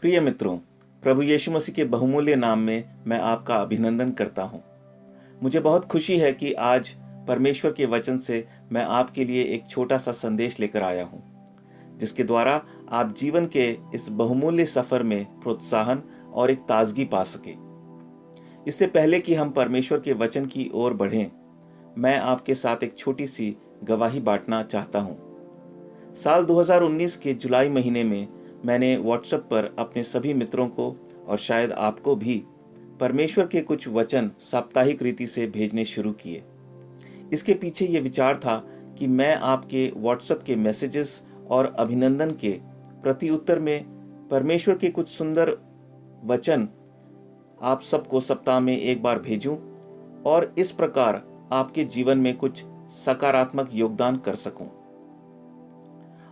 प्रिय मित्रों, प्रभु यीशु मसीह के बहुमूल्य नाम में मैं आपका अभिनंदन करता हूं। मुझे बहुत खुशी है कि आज परमेश्वर के वचन से मैं आपके लिए एक छोटा सा संदेश लेकर आया हूं, जिसके द्वारा आप जीवन के इस बहुमूल्य सफर में प्रोत्साहन और एक ताजगी पा सके। इससे पहले कि हम परमेश्वर के वचन की ओर बढ़ें, मैं आपके साथ एक छोटी सी गवाही बांटना चाहता हूं। साल 2019 के जुलाई महीने में मैंने व्हाट्सएप पर अपने सभी मित्रों को और शायद आपको भी परमेश्वर के कुछ वचन साप्ताहिक रीति से भेजने शुरू किए। इसके पीछे ये विचार था कि मैं आपके व्हाट्सएप के मैसेजेस और अभिनंदन के प्रति उत्तर में परमेश्वर के कुछ सुंदर वचन आप सबको सप्ताह में एक बार भेजूं और इस प्रकार आपके जीवन में कुछ सकारात्मक योगदान कर सकूं।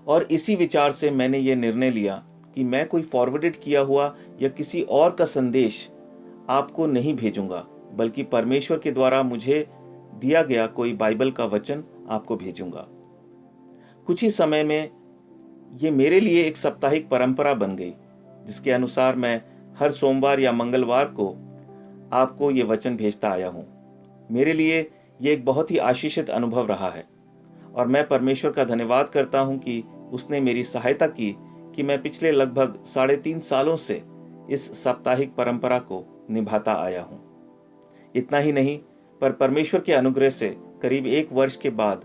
और इसी विचार से मैंने ये निर्णय लिया कि मैं कोई फॉरवर्डेड किया हुआ या किसी और का संदेश आपको नहीं भेजूंगा, बल्कि परमेश्वर के द्वारा मुझे दिया गया कोई बाइबल का वचन आपको भेजूंगा। कुछ ही समय में ये मेरे लिए एक साप्ताहिक परंपरा बन गई, जिसके अनुसार मैं हर सोमवार या मंगलवार को आपको ये वचन भेजता आया हूँ। मेरे लिए ये एक बहुत ही आशीषित अनुभव रहा है और मैं परमेश्वर का धन्यवाद करता हूं कि उसने मेरी सहायता की कि मैं पिछले लगभग 3.5 सालों से इस साप्ताहिक परंपरा को निभाता आया हूं। इतना ही नहीं, पर परमेश्वर के अनुग्रह से करीब 1 वर्ष के बाद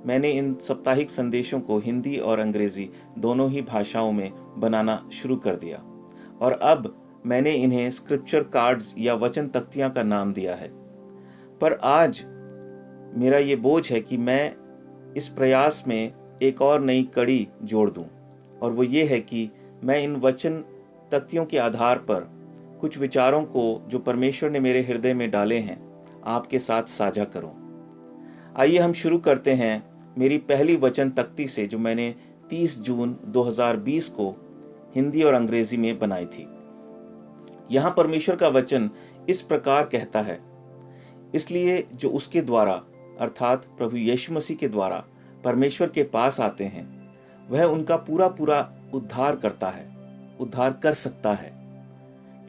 मैंने इन साप्ताहिक संदेशों को हिंदी और अंग्रेजी दोनों ही भाषाओं में बनाना शुरू कर दिया और अब मैंने इन्हें स्क्रिप्चर कार्ड्स या वचन तख्तियां का नाम दिया है। पर आज मेरा ये बोझ है कि मैं इस प्रयास में एक और नई कड़ी जोड़ दूं, और वो ये है कि मैं इन वचन तख्तियों के आधार पर कुछ विचारों को जो परमेश्वर ने मेरे हृदय में डाले हैं आपके साथ साझा करूं। आइए हम शुरू करते हैं मेरी पहली वचन तख्ती से, जो मैंने 30 जून 2020 को हिंदी और अंग्रेजी में बनाई थी। यहाँ परमेश्वर का वचन इस प्रकार कहता है, इसलिए जो उसके द्वारा अर्थात प्रभु यीशु मसीह के द्वारा परमेश्वर के पास आते हैं, वह उनका पूरा पूरा उद्धार कर सकता है,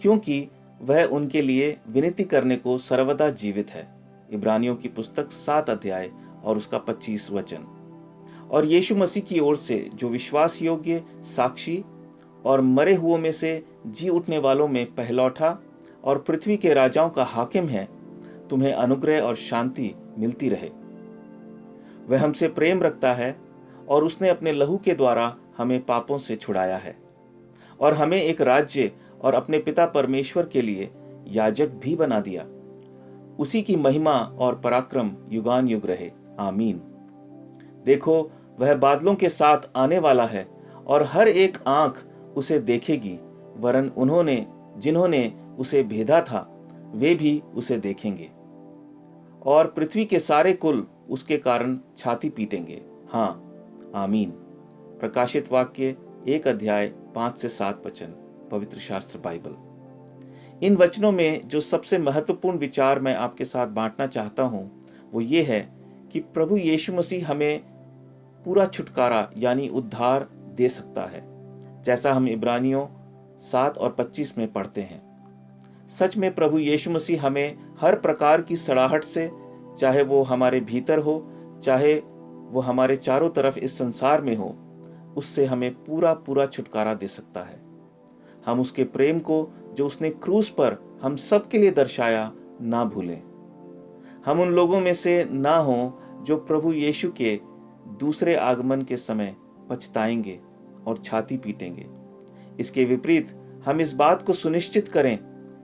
क्योंकि वह उनके लिए विनती करने को सर्वदा जीवित है। इब्रानियों की पुस्तक 7 अध्याय और उसका 25 वचन। और यीशु मसीह की ओर से जो विश्वास योग्य, साक्षी और मरे हुओं में से जी उठने वालों में पहलौठा और पृथ्वी के राजाओं का हाकिम है, तुम्हें अनुग्रह और शांति मिलती रहे। वह हमसे प्रेम रखता है और उसने अपने लहू के द्वारा हमें पापों से छुड़ाया है और हमें एक राज्य और अपने पिता परमेश्वर के लिए याजक भी बना दिया। उसी की महिमा और पराक्रम युगान युग रहे, आमीन। देखो, वह बादलों के साथ आने वाला है और हर एक आंख उसे देखेगी, वरन उन्होंने जिन्होंने उसे भेदा था वे भी उसे देखेंगे, और पृथ्वी के सारे कुल उसके कारण छाती पीटेंगे। हाँ, आमीन। प्रकाशित वाक्य 1 अध्याय 5 से 7 वचन, पवित्र शास्त्र बाइबल। इन वचनों में जो सबसे महत्वपूर्ण विचार मैं आपके साथ बांटना चाहता हूं, वो ये है कि प्रभु यीशु मसीह हमें पूरा छुटकारा यानी उद्धार दे सकता है, जैसा हम इब्रानियों 7 और 25 में पढ़ते हैं। सच में प्रभु यीशु मसीह हमें हर प्रकार की सड़ाहट से, चाहे वो हमारे भीतर हो, चाहे वो हमारे चारों तरफ इस संसार में हो, उससे हमें पूरा पूरा छुटकारा दे सकता है। हम उसके प्रेम को जो उसने क्रूस पर हम सब के लिए दर्शाया ना भूलें। हम उन लोगों में से ना हों जो प्रभु यीशु के दूसरे आगमन के समय पछताएंगे और छाती पीटेंगे। इसके विपरीत हम इस बात को सुनिश्चित करें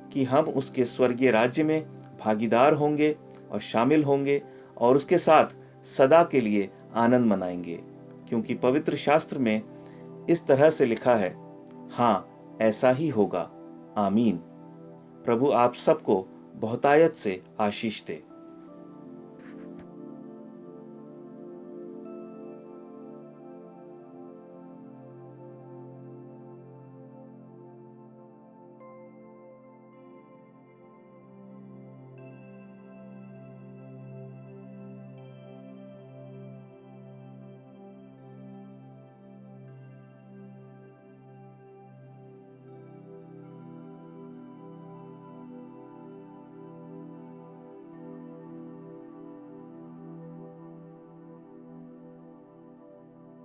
कि हम उसके स्वर्गीय राज्य में भागीदार होंगे और शामिल होंगे और उसके साथ सदा के लिए आनंद मनाएंगे, क्योंकि पवित्र शास्त्र में इस तरह से लिखा है, हाँ, ऐसा ही होगा, आमीन। प्रभु आप सबको बहुतायत से आशीष दे।